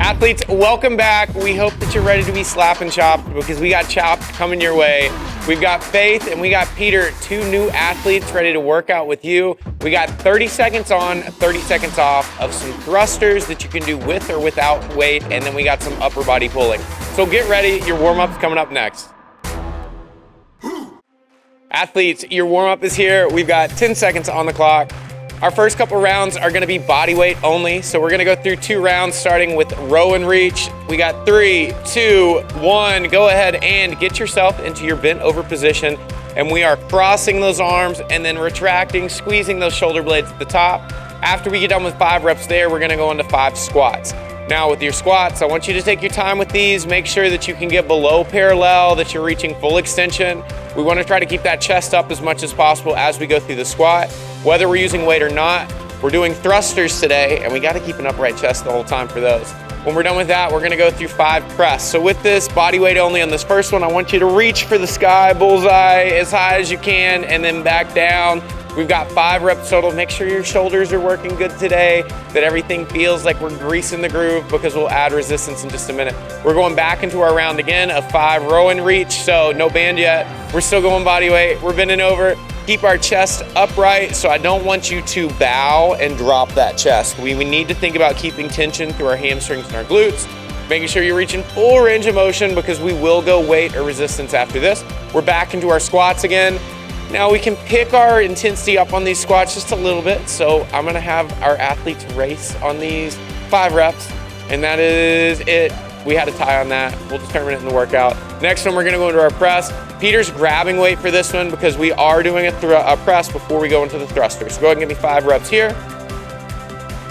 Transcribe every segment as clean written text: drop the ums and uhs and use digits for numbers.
Athletes, welcome back. We hope that you're ready to be slap and chopped because we got chopped coming your way. We've got Faith and we got Peter, two new athletes ready to work out with you. We got 30 seconds on, 30 seconds off of some thrusters that you can do with or without weight, and then we got some upper body pulling. So get ready, your warm-up's coming up next. Athletes, your warm-up is here. We've got 10 seconds on the clock. Our first couple rounds are gonna be body weight only. So we're gonna go through 2 rounds starting with row and reach. We got 3, 2, 1. Go ahead and get yourself into your bent over position. And we are crossing those arms and then retracting, squeezing those shoulder blades at the top. After we get done with 5 reps there, we're gonna go into 5 squats. Now with your squats, I want you to take your time with these. Make sure that you can get below parallel, that you're reaching full extension. We want to try to keep that chest up as much as possible as we go through the squat. Whether we're using weight or not, we're doing thrusters today, and we got to keep an upright chest the whole time for those. When we're done with that, we're going to go through 5 press. So with this, body weight only on this first one, I want you to reach for the sky, bullseye, as high as you can, and then back down. We've got 5 reps total. Make sure your shoulders are working good today, that everything feels like we're greasing the groove, because we'll add resistance in just a minute. We're going back into our round again of 5 row and reach, so no band yet. We're still going body weight. We're bending over. Keep our chest upright, so I don't want you to bow and drop that chest. We need to think about keeping tension through our hamstrings and our glutes, making sure you're reaching full range of motion, because we will go weight or resistance after this. We're back into our squats again. Now we can pick our intensity up on these squats just a little bit. So I'm gonna have our athletes race on these 5 reps, and that is it. We had a tie on that. We'll determine it in the workout. Next one, we're gonna go into our press. Peter's grabbing weight for this one because we are doing a press before we go into the thruster. So go ahead and give me 5 reps here.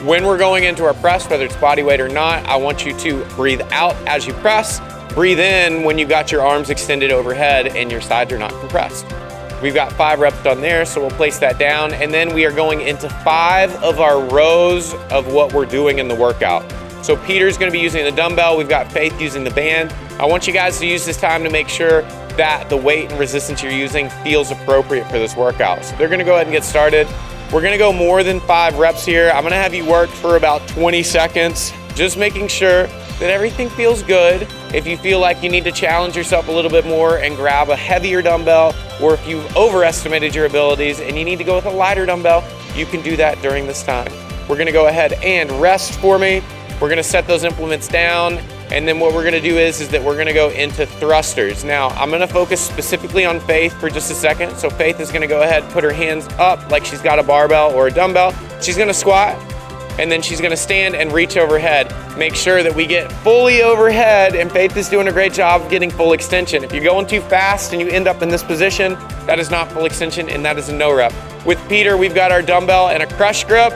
When we're going into our press, whether it's body weight or not, I want you to breathe out as you press. Breathe in when you got your arms extended overhead and your sides are not compressed. We've got 5 reps done there, so we'll place that down. And then we are going into 5 of our rows of what we're doing in the workout. So Peter's gonna be using the dumbbell. We've got Faith using the band. I want you guys to use this time to make sure that the weight and resistance you're using feels appropriate for this workout. So they're gonna go ahead and get started. We're gonna go more than 5 reps here. I'm gonna have you work for about 20 seconds, just making sure that everything feels good. If you feel like you need to challenge yourself a little bit more and grab a heavier dumbbell, or if you've overestimated your abilities and you need to go with a lighter dumbbell, you can do that during this time. We're gonna go ahead and rest for me. We're gonna set those implements down, and then what we're gonna do is that we're gonna go into thrusters. Now, I'm gonna focus specifically on Faith for just a second. So Faith is gonna go ahead, put her hands up like she's got a barbell or a dumbbell. She's gonna squat, and then she's gonna stand and reach overhead. Make sure that we get fully overhead, and Faith is doing a great job of getting full extension. If you're going too fast and you end up in this position, that is not full extension, and that is a no rep. With Peter, we've got our dumbbell and a crush grip,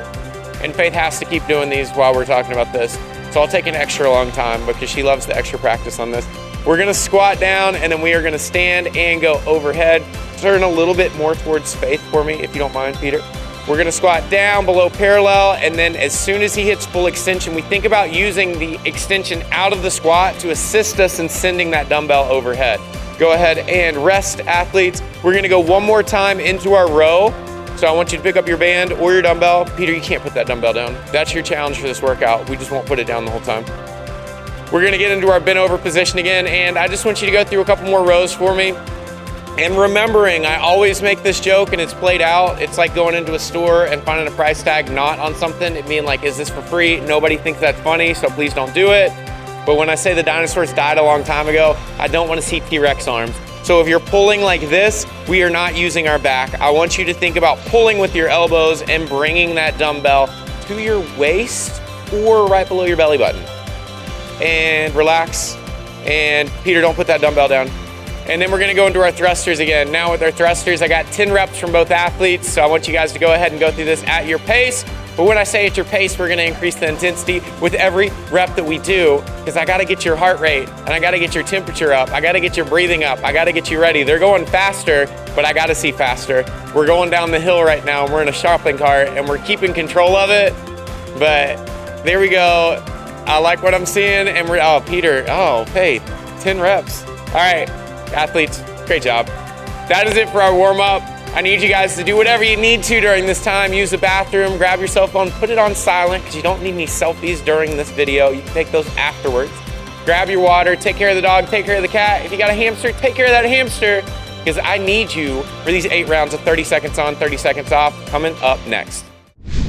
and Faith has to keep doing these while we're talking about this. So I'll take an extra long time because she loves the extra practice on this. We're gonna squat down, and then we are gonna stand and go overhead. Turn a little bit more towards Faith for me, if you don't mind, Peter. We're gonna squat down below parallel, and then as soon as he hits full extension, we think about using the extension out of the squat to assist us in sending that dumbbell overhead. Go ahead and rest, athletes. We're gonna go one more time into our row. So I want you to pick up your band or your dumbbell. Peter, you can't put that dumbbell down. That's your challenge for this workout. We just won't put it down the whole time. We're gonna get into our bent over position again, and I just want you to go through a couple more rows for me. And remembering, I always make this joke and it's played out. It's like going into a store and finding a price tag not on something. It being like, is this for free? Nobody thinks that's funny, so please don't do it. But when I say the dinosaurs died a long time ago, I don't want to see T-Rex arms. So if you're pulling like this, we are not using our back. I want you to think about pulling with your elbows and bringing that dumbbell to your waist or right below your belly button. And relax. And Peter, don't put that dumbbell down. And then we're gonna go into our thrusters again. Now with our thrusters, I got 10 reps from both athletes, so I want you guys to go ahead and go through this at your pace. But when I say at your pace, we're gonna increase the intensity with every rep that we do, because I gotta get your heart rate, and I gotta get your temperature up, I gotta get your breathing up, I gotta get you ready. They're going faster, but I gotta see faster. We're going down the hill right now, and we're in a shopping cart, and we're keeping control of it, but there we go. I like what I'm seeing, and oh, Peter, oh, Faith, 10 reps. All right. Athletes, great job. That is it for our warm-up. I need you guys to do whatever you need to during this time. Use the bathroom, grab your cell phone, put it on silent because you don't need any selfies during this video. You can take those afterwards. Grab your water, take care of the dog, take care of the cat. If you got a hamster, take care of that hamster because I need you for these 8 rounds of 30 seconds on, 30 seconds off coming up next.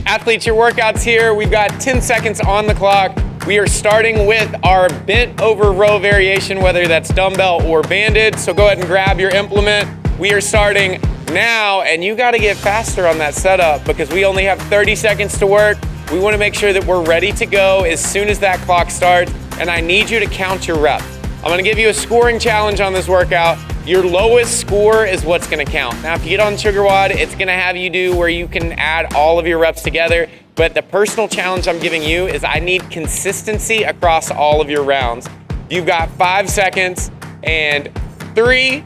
Athletes, your workout's here. We've got 10 seconds on the clock. We are starting with our bent over row variation, whether that's dumbbell or banded. So go ahead and grab your implement. We are starting now, and you gotta get faster on that setup because we only have 30 seconds to work. We wanna make sure that we're ready to go as soon as that clock starts, and I need you to count your reps. I'm gonna give you a scoring challenge on this workout. Your lowest score is what's gonna count. Now, if you get on Sugar WOD, it's gonna have you do where you can add all of your reps together, but the personal challenge I'm giving you is I need consistency across all of your rounds. You've got 5 seconds, and 3,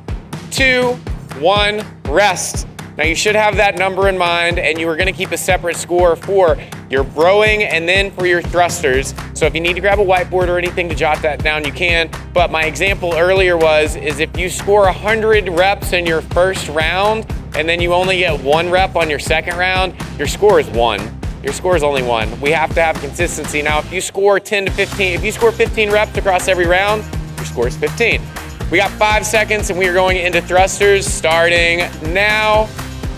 2, 1, rest. Now you should have that number in mind, and you are gonna keep a separate score for your rowing and then for your thrusters. So if you need to grab a whiteboard or anything to jot that down, you can. But my example earlier is if you score 100 reps in your first round, and then you only get 1 rep on your second round, your score is 1. Your score is only 1. We have to have consistency. Now, if you score 10 to 15, if you score 15 reps across every round, your score is 15. We got 5 seconds and we are going into thrusters starting now.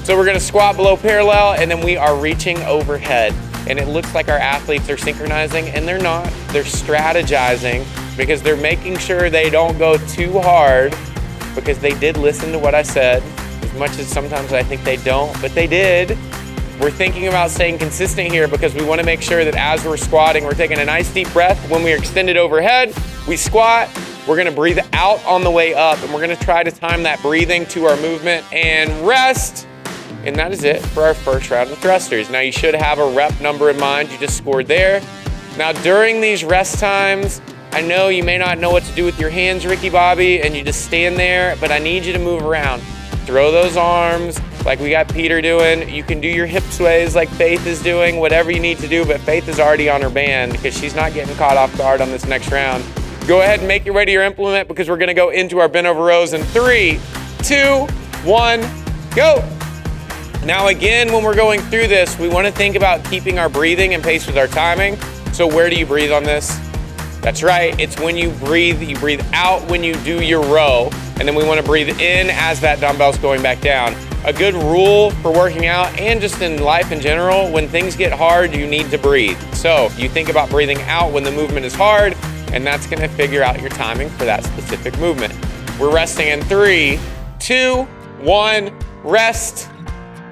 So we're gonna squat below parallel and then we are reaching overhead. And it looks like our athletes are synchronizing and they're not. They're strategizing because they're making sure they don't go too hard because they did listen to what I said, as much as sometimes I think they don't, but they did. We're thinking about staying consistent here because we wanna make sure that as we're squatting, we're taking a nice deep breath. When we are extended overhead, we squat. We're gonna breathe out on the way up and we're gonna try to time that breathing to our movement and rest. And that is it for our first round of thrusters. Now you should have a rep number in mind. You just scored there. Now during these rest times, I know you may not know what to do with your hands, Ricky Bobby, and you just stand there, but I need you to move around. Throw those arms like we got Peter doing. You can do your hip sways like Faith is doing, whatever you need to do, but Faith is already on her band because she's not getting caught off guard on this next round. Go ahead and make your way to your implement because we're gonna go into our bent over rows in 3, 2, 1, go. Now again, when we're going through this, we wanna think about keeping our breathing and pace with our timing. So where do you breathe on this? That's right, it's when you breathe out when you do your row, and then we wanna breathe in as that dumbbell's going back down. A good rule for working out and just in life in general, when things get hard, you need to breathe. So you think about breathing out when the movement is hard, and that's gonna figure out your timing for that specific movement. We're resting in 3, 2, 1, rest.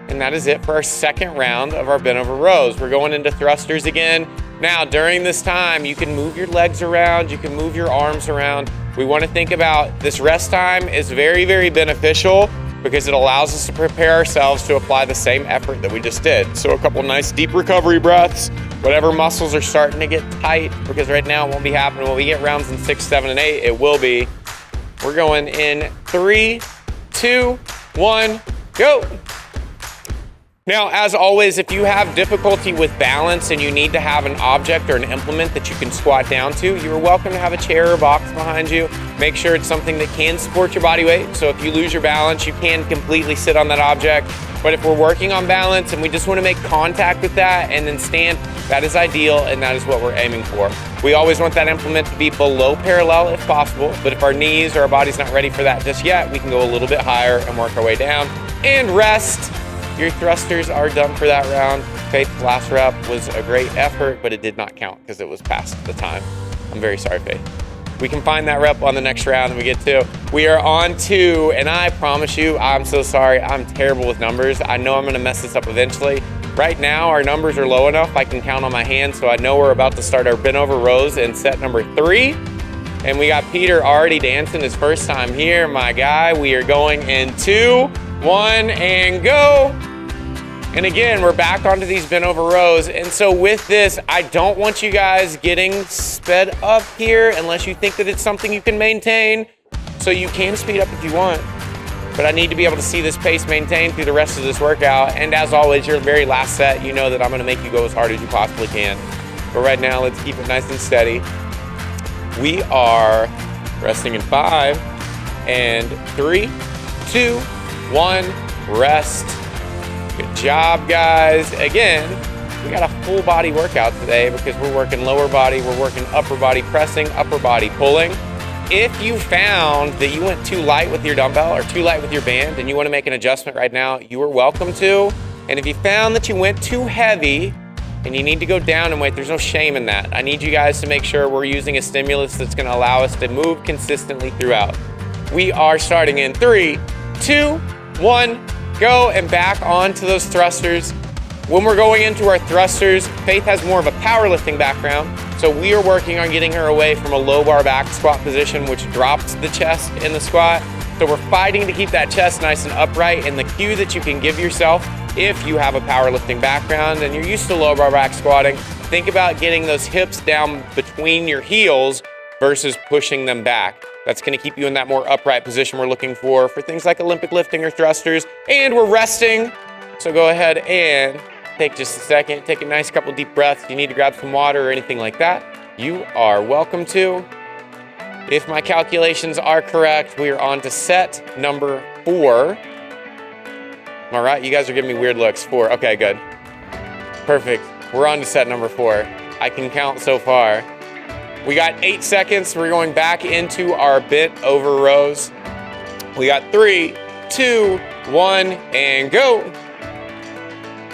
And that is it for our second round of our bent over rows. We're going into thrusters again. Now, during this time, you can move your legs around, you can move your arms around. We wanna think about this rest time is very, very beneficial because it allows us to prepare ourselves to apply the same effort that we just did. So a couple nice deep recovery breaths, whatever muscles are starting to get tight, because right now it won't be happening. When we get rounds in 6, 7, and 8, it will be. We're going in 3, 2, 1, go. Now, as always, if you have difficulty with balance and you need to have an object or an implement that you can squat down to, you're welcome to have a chair or box behind you. Make sure it's something that can support your body weight. So if you lose your balance, you can completely sit on that object. But if we're working on balance and we just want to make contact with that and then stand, that is ideal and that is what we're aiming for. We always want that implement to be below parallel if possible, but if our knees or our body's not ready for that just yet, we can go a little bit higher and work our way down and rest. Your thrusters are done for that round. Faith's last rep was a great effort, but it did not count because it was past the time. I'm very sorry, Faith. We can find that rep on the next round that we get to. We are on 2, and I promise you, I'm so sorry. I'm terrible with numbers. I know I'm gonna mess this up eventually. Right now, our numbers are low enough I can count on my hands, so I know we're about to start our bent over rows in set number 3. And we got Peter already dancing his first time here, my guy. We are going in 2, 1, and go. And again, we're back onto these bent over rows. And so with this, I don't want you guys getting sped up here unless you think that it's something you can maintain. So you can speed up if you want, but I need to be able to see this pace maintained through the rest of this workout. And as always, your very last set, you know that I'm gonna make you go as hard as you possibly can. But right now, let's keep it nice and steady. We are resting in 5 and 3, 2, 1, rest. Good job, guys. Again, we got a full body workout today because we're working lower body, we're working upper body pressing, upper body pulling. If you found that you went too light with your dumbbell or too light with your band and you want to make an adjustment right now, you are welcome to. And if you found that you went too heavy and you need to go down in weight, there's no shame in that. I need you guys to make sure we're using a stimulus that's going to allow us to move consistently throughout. We are starting in 3, 2, 1, go, and back onto those thrusters. When we're going into our thrusters, Faith has more of a powerlifting background, so we are working on getting her away from a low bar back squat position, which drops the chest in the squat. So we're fighting to keep that chest nice and upright, and the cue that you can give yourself if you have a powerlifting background and you're used to low bar back squatting, think about getting those hips down between your heels versus pushing them back. That's going to keep you in that more upright position we're looking for things like Olympic lifting or thrusters. And we're resting, so go ahead and take just a second, take a nice couple deep breaths. If you need to grab some water or anything like that, you are welcome to. If my calculations are correct, we are on to set number 4. Am I right? You guys are giving me weird looks. 4, okay, good. Perfect, we're on to set number 4. I can count so far. We got 8 seconds, we're going back into our bent over rows. We got 3, 2, 1, and go.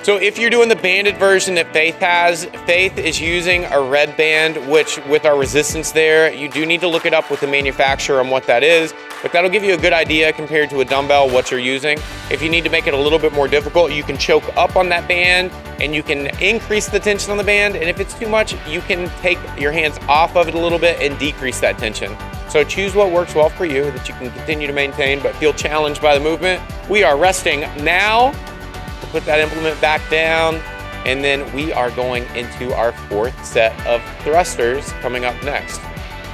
So if you're doing the banded version that Faith has, Faith is using a red band, which with our resistance there, you do need to look it up with the manufacturer on what that is, but that'll give you a good idea compared to a dumbbell what you're using. If you need to make it a little bit more difficult, you can choke up on that band and you can increase the tension on the band. And if it's too much, you can take your hands off of it a little bit and decrease that tension. So choose what works well for you that you can continue to maintain, but feel challenged by the movement. We are resting now. Put that implement back down, and then we are going into our 4th set of thrusters coming up next.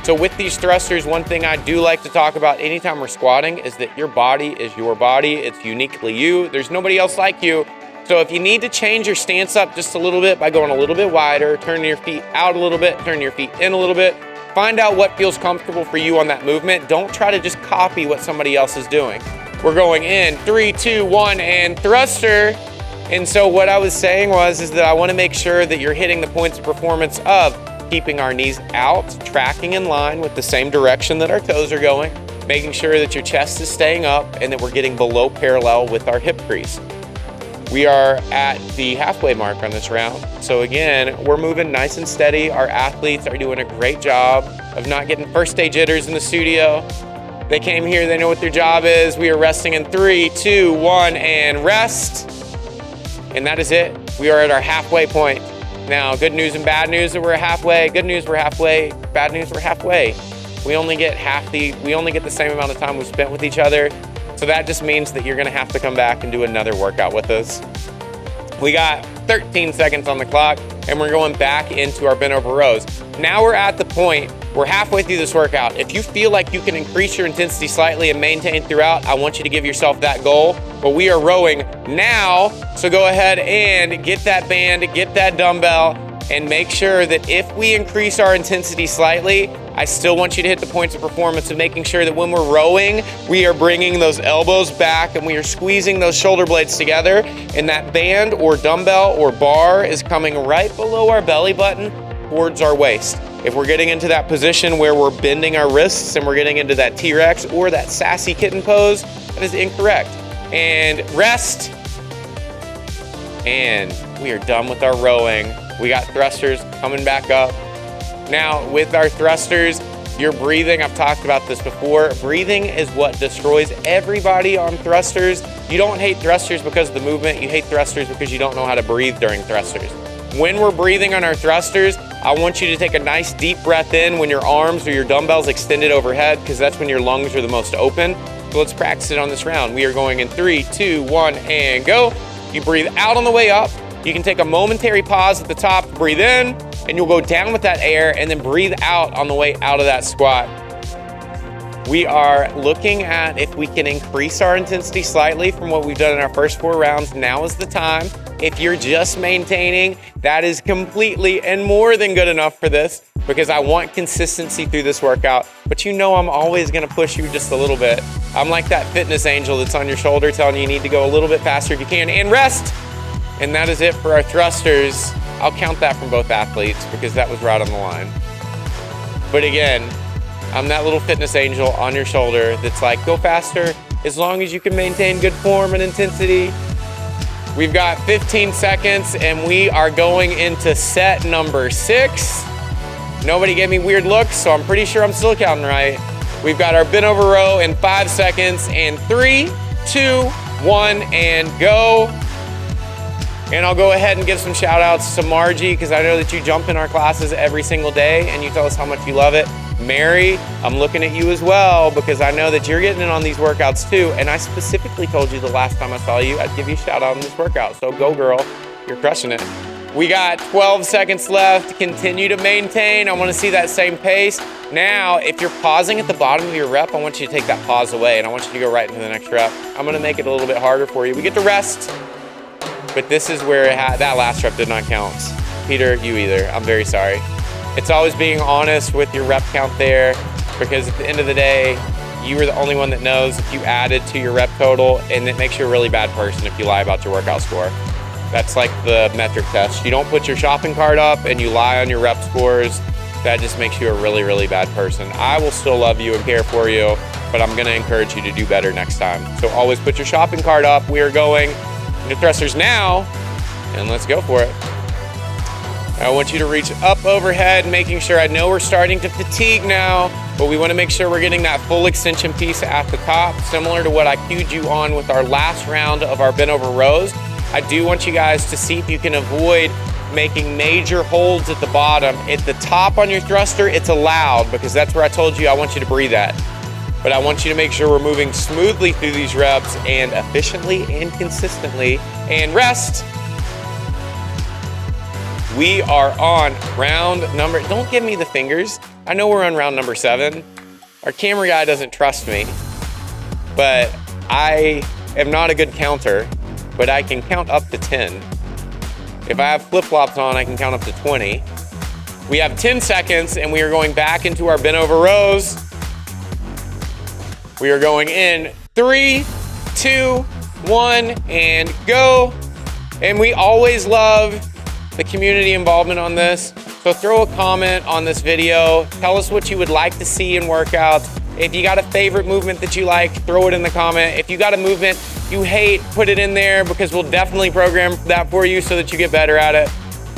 So with these thrusters, one thing I do like to talk about anytime we're squatting is that your body is your body. It's uniquely you. There's nobody else like you. So if you need to change your stance up just a little bit by going a little bit wider, turning your feet out a little bit, turning your feet in a little bit, find out what feels comfortable for you on that movement. Don't try to just copy what somebody else is doing. We're going in 3, 2, 1, and thruster. And so what I was saying is that I want to make sure that you're hitting the points of performance of keeping our knees out, tracking in line with the same direction that our toes are going, making sure that your chest is staying up and that we're getting below parallel with our hip crease. We are at the halfway mark on this round. So again, we're moving nice and steady. Our athletes are doing a great job of not getting first stage jitters in the studio. They came here, they know what their job is. We are resting in 3, 2, 1, and rest. And that is it. We are at our halfway point. Now, good news and bad news that we're halfway. Good news, we're halfway. Bad news, we're halfway. We only get the same amount of time we've spent with each other. So that just means that you're gonna have to come back and do another workout with us. We got 13 seconds on the clock, and we're going back into our bent over rows. Now we're at the point, we're halfway through this workout. If you feel like you can increase your intensity slightly and maintain throughout, I want you to give yourself that goal. But we are rowing now, so go ahead and get that band, get that dumbbell, and make sure that if we increase our intensity slightly, I still want you to hit the points of performance of making sure that when we're rowing, we are bringing those elbows back and we are squeezing those shoulder blades together, and that band or dumbbell or bar is coming right below our belly button towards our waist. If we're getting into that position where we're bending our wrists and we're getting into that T-Rex or that sassy kitten pose, that is incorrect. And rest. And we are done with our rowing. We got thrusters coming back up. Now with our thrusters, your breathing, I've talked about this before. Breathing is what destroys everybody on thrusters. You don't hate thrusters because of the movement. You hate thrusters because you don't know how to breathe during thrusters. When we're breathing on our thrusters, I want you to take a nice deep breath in when your arms or your dumbbells extended overhead, because that's when your lungs are the most open. So let's practice it on this round. We are going in 3, 2, 1, and go. You breathe out on the way up. You can take a momentary pause at the top, breathe in, and you'll go down with that air and then breathe out on the way out of that squat. We are looking at if we can increase our intensity slightly from what we've done in our first 4 rounds. Now is the time. If you're just maintaining, that is completely and more than good enough for this. because I want consistency through this workout, but you know I'm always gonna push you just a little bit. I'm like that fitness angel that's on your shoulder telling you need to go a little bit faster if you can, and rest. And that is it for our thrusters. I'll count that from both athletes because that was right on the line. But again, I'm that little fitness angel on your shoulder that's like, go faster as long as you can maintain good form and intensity. We've got 15 seconds and we are going into set number 6. Nobody gave me weird looks, so I'm pretty sure I'm still counting right. We've got our bent over row in 5 seconds, and 3, 2, 1, and go. And I'll go ahead and give some shout outs to Margie, because I know that you jump in our classes every single day and you tell us how much you love it. Mary, I'm looking at you as well, because I know that you're getting in on these workouts too. And I specifically told you the last time I saw you, I'd give you a shout out on this workout. So go girl, you're crushing it. We got 12 seconds left. Continue to maintain. I want to see that same pace. Now, if you're pausing at the bottom of your rep, I want you to take that pause away and I want you to go right into the next rep. I'm going to make it a little bit harder for you. We get to rest, but this is where that last rep did not count. Peter, you either. I'm very sorry. It's always being honest with your rep count there, because at the end of the day, you are the only one that knows if you added to your rep total, and it makes you a really bad person if you lie about your workout score. That's like the metric test. You don't put your shopping cart up and you lie on your rep scores. That just makes you a really, really bad person. I will still love you and care for you, but I'm gonna encourage you to do better next time. So always put your shopping cart up. We are going into thrusters now, and let's go for it. I want you to reach up overhead, making sure, I know we're starting to fatigue now, but we want to make sure we're getting that full extension piece at the top, similar to what I cued you on with our last round of our bent over rows. I do want you guys to see if you can avoid making major holds at the bottom. At the top on your thruster, it's allowed, because that's where I told you I want you to breathe at. But I want you to make sure we're moving smoothly through these reps and efficiently and consistently. And rest. We are on round number, don't give me the fingers. I know we're on round number 7. Our camera guy doesn't trust me, but I am not a good counter, but I can count up to 10. If I have flip-flops on, I can count up to 20. We have 10 seconds and we are going back into our bent over rows. We are going in 3, 2, 1, and go. And we always love the community involvement on this. So throw a comment on this video. Tell us what you would like to see in workouts. If you got a favorite movement that you like, throw it in the comment. If you got a movement you hate, put it in there, because we'll definitely program that for you so that you get better at it.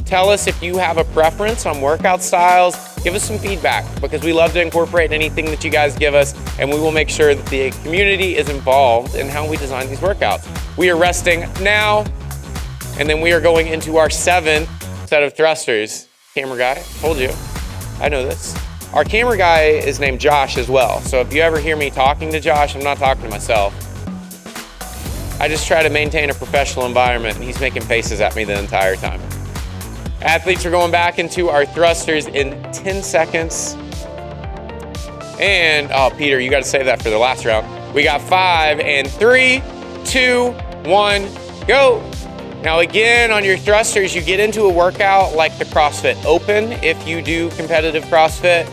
Tell us if you have a preference on workout styles. Give us some feedback, because we love to incorporate anything that you guys give us, and we will make sure that the community is involved in how we design these workouts. We are resting now, and then we are going into our 7th set of thrusters. Camera guy, told you, I know this. Our camera guy is named Josh as well. So if you ever hear me talking to Josh, I'm not talking to myself. I just try to maintain a professional environment, and he's making faces at me the entire time. Athletes are going back into our thrusters in 10 seconds. And, oh, Peter, you got to save that for the last round. We got 5 and 3, 2, 1, go. Now again, on your thrusters, you get into a workout like the CrossFit Open if you do competitive CrossFit,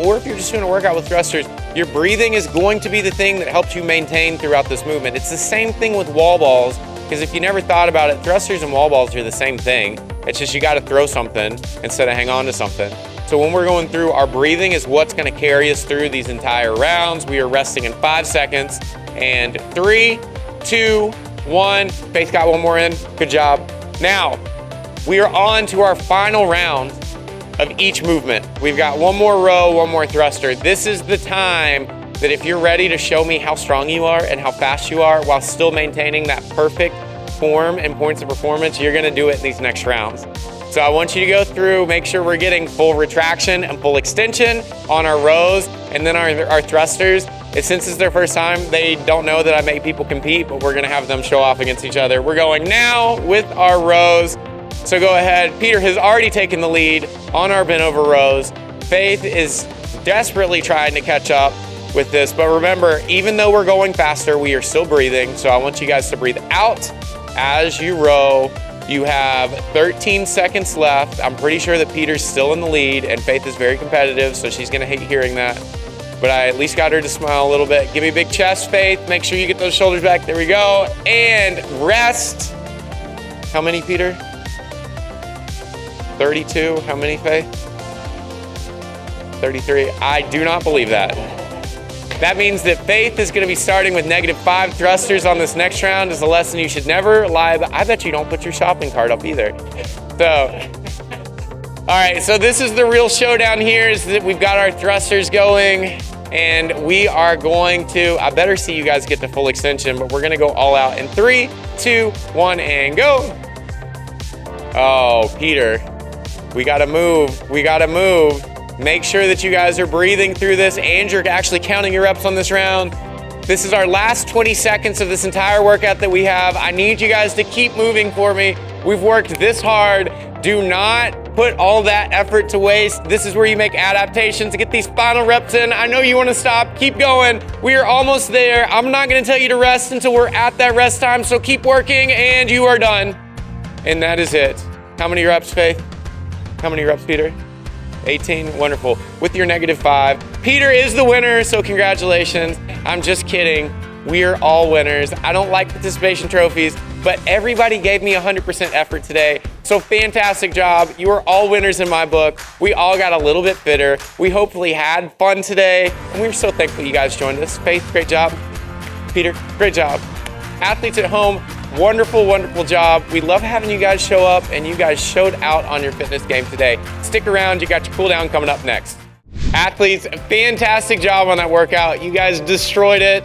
or if you're just doing a workout with thrusters. Your breathing is going to be the thing that helps you maintain throughout this movement. It's the same thing with wall balls, because if you never thought about it, thrusters and wall balls are the same thing. It's just you got to throw something instead of hang on to something. So when we're going through, our breathing is what's going to carry us through these entire rounds. We are resting in 5 seconds, and 3, 2, 1. Faith got one more in. Good job. Now, we are on to our final round of each movement. We've got one more row, one more thruster. This is the time that if you're ready to show me how strong you are and how fast you are while still maintaining that perfect form and points of performance, you're gonna do it in these next rounds. So I want you to go through, make sure we're getting full retraction and full extension on our rows, and then our thrusters. Since it's their first time, they don't know that I make people compete, but we're gonna have them show off against each other. We're going now with our rows. So go ahead. Peter has already taken the lead on our bent over rows. Faith is desperately trying to catch up with this, but remember, even though we're going faster, we are still breathing. So I want you guys to breathe out as you row You have 13 seconds left. I'm pretty sure that Peter's still in the lead, and Faith is very competitive, so she's gonna hate hearing that. But I at least got her to smile a little bit. Give me a big chest, Faith. Make sure you get those shoulders back. There we go. And rest. How many, Peter? 32. How many, Faith? 33. I do not believe that. That means that Faith is gonna be starting with -5 thrusters on this next round. Is a lesson you should never lie about. I bet you don't put your shopping cart up either. So, all right, so this is the real showdown here, is that we've got our thrusters going, and we are going to, I better see you guys get to full extension, but we're gonna go all out in 3, 2, 1, and go. Oh, Peter, we gotta move, we gotta move. Make sure that you guys are breathing through this and you're actually counting your reps on this round. This is our last 20 seconds of this entire workout that we have. I need you guys to keep moving for me. We've worked this hard. Do not put all that effort to waste. This is where you make adaptations to get these final reps in. I know you want to stop. Keep going. We are almost there. I'm not going to tell you to rest until we're at that rest time, so keep working and you are done. And that is it. How many reps, Faith? How many reps, Peter? 18, wonderful. With your -5. Peter is the winner, so congratulations. I'm just kidding. We are all winners. I don't like participation trophies, but everybody gave me 100% effort today. So fantastic job. You are all winners in my book. We all got a little bit fitter. We hopefully had fun today, and we're so thankful you guys joined us. Faith, great job. Peter, great job. Athletes at home, wonderful, wonderful job. We love having you guys show up, and you guys showed out on your fitness game today. Stick around, you got your cool down coming up next. Athletes, fantastic job on that workout. You guys destroyed it.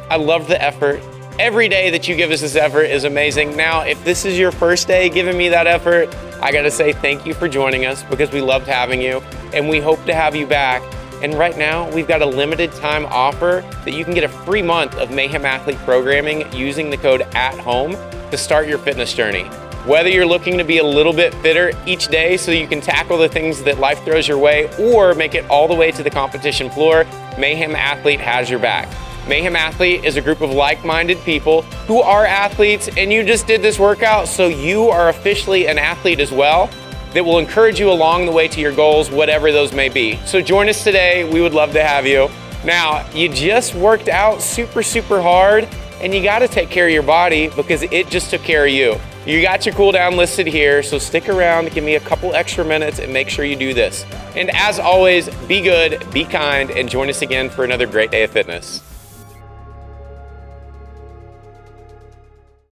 I love the effort. Every day that you give us this effort is amazing. Now, if this is your first day giving me that effort, I gotta say thank you for joining us, because we loved having you, and we hope to have you back. And right now, we've got a limited time offer that you can get a free month of Mayhem Athlete programming using the code ATHOME to start your fitness journey. Whether you're looking to be a little bit fitter each day so you can tackle the things that life throws your way, or make it all the way to the competition floor, Mayhem Athlete has your back. Mayhem Athlete is a group of like-minded people who are athletes, and you just did this workout, so you are officially an athlete as well, that will encourage you along the way to your goals, whatever those may be. So join us today. We would love to have you. Now, you just worked out super, super hard, and you gotta take care of your body, because it just took care of you. You got your cool down listed here, so stick around, give me a couple extra minutes, and make sure you do this. And as always, be good, be kind, and join us again for another great day of fitness.